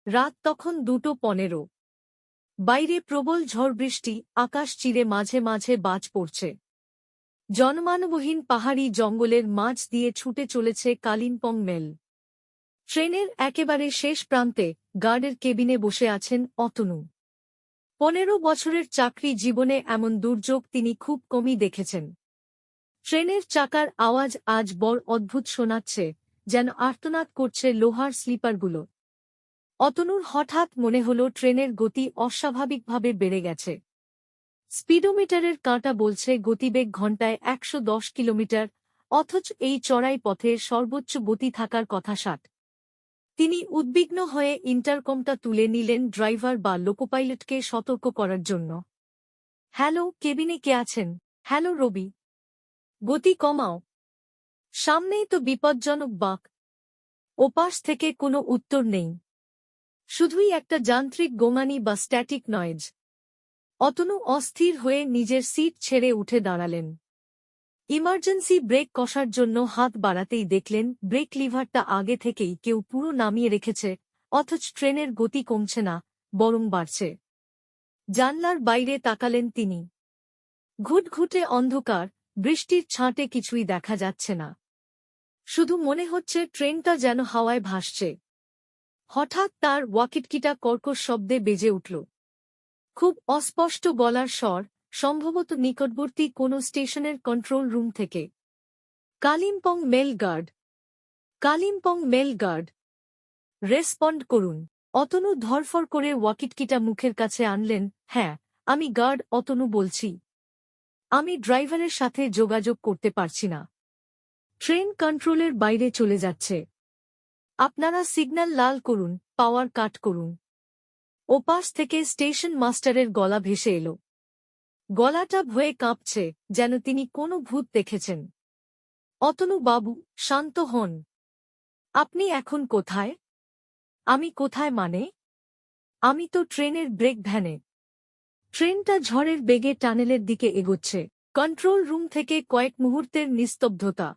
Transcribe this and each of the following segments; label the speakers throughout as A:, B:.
A: রাত তখন 2:15। বাইরে প্রবল ঝড় বৃষ্টি, আকাশ চিরে মাঝে মাঝে বাজ পড়ছে। জনমানবহীন পাহাড়ি জঙ্গলের মাঝ দিয়ে ছুটে চলেছে কালিম্পং মেল। ট্রেনের একেবারে শেষ প্রান্তে গার্ডের কেবিনে বসে আছেন অতনু। 15 বছরের চাকরি জীবনে এমন দুর্যোগ তিনি খুব কমই দেখেছেন। ট্রেনের চাকার আওয়াজ আজ বড় অদ্ভুত শোনাচ্ছে, যেন আর্তনাদ করছে লোহার স্লিপারগুলো। অতনুর হঠাৎ মনে হল ট্রেনের গতি অস্বাভাবিকভাবে বেড়ে গেছে। স্পিডোমিটারের কাঁটা বলছে গতিবেগ ঘণ্টায় 110 কিলোমিটার, অথচ এই চড়াই পথে সর্বোচ্চ গতি থাকার কথা 60। তিনি উদ্বিগ্ন হয়ে ইন্টারকমটা তুলে নিলেন ড্রাইভার বা লোকোপাইলটকে সতর্ক করার জন্য। হ্যালো, কেবিনে কে আছেন? হ্যালো রবি। গতি কমাও, সামনেই তো বিপজ্জনক বাঁক। ওপাশ থেকে কোনো উত্তর নেই, শুধুই একটা যান্ত্রিক গোঙানি বা স্ট্যাটিক নয়েজ। অতনু অস্থির হয়ে নিজের সিট ছেড়ে উঠে দাঁড়ালেন। ইমার্জেন্সি ব্রেক কষার জন্য হাত বাড়াতেই দেখলেন ব্রেক লিভারটা আগে থেকেই কেউ পুরো নামিয়ে রেখেছে, অথচ ট্রেনের গতি কমছে না, বরং বাড়ছে। জানলার বাইরে তাকালেন তিনি। ঘুটঘুটে অন্ধকার, বৃষ্টির ছাঁটে কিছুই দেখা যাচ্ছে না। শুধু মনে হচ্ছে ট্রেনটা যেন হাওয়ায় ভাসছে। হঠাৎ তার ওয়াকিটকিটা কর্কশ শব্দে বেজে উঠল। খুব অস্পষ্ট গলার স্বর, সম্ভবত নিকটবর্তী কোনো স্টেশনের কন্ট্রোল রুম থেকে। Kalimpong mail guard, Kalimpong mail guard, respond করুন। অতনু ধরফর করে ওয়াকিটকিটা মুখের কাছে আনলেন। হ্যাঁ, আমি গার্ড অতনু বলছি। আমি ড্রাইভারের সাথে যোগাযোগ করতে পারছি না। ট্রেন কন্ট্রোলের বাইরে চলে যাচ্ছে। আপনারা সিগন্যাল লাল করুন, পাওয়ার কাট করুন। ওপাশ থেকে স্টেশন মাস্টারের গলা ভেসে এল। গলাটা ভয়ে কাঁপছে, যেন তিনি কোনো ভূত দেখেছেন। অতনু বাবু, শান্ত হন। আপনি এখন কোথায়? আমি কোথায় মানে? আমি তো ট্রেনের ব্রেক ভ্যানে। ট্রেনটা ঝড়ের বেগে টানেলের দিকে এগোচ্ছে। কন্ট্রোল রুম থেকে কয়েক মুহূর্তের নিস্তব্ধতা।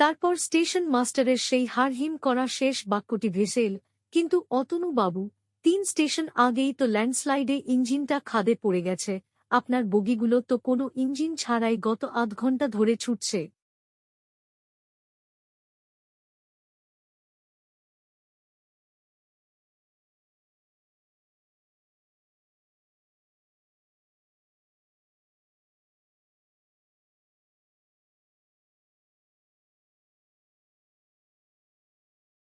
A: তারপর স্টেশন মাস্টারের সেই হাড়হিম করা শেষ বাক্যটি ভেসে এল, কিন্তু অতনু বাবু, 3 স্টেশন আগেই তো ল্যান্ডস্লাইডে ইঞ্জিনটা খাদে পড়ে গেছে। আপনার বগিগুলো তো কোনো ইঞ্জিন ছাড়াই গত আধ ঘন্টা ধরে ছুটছে।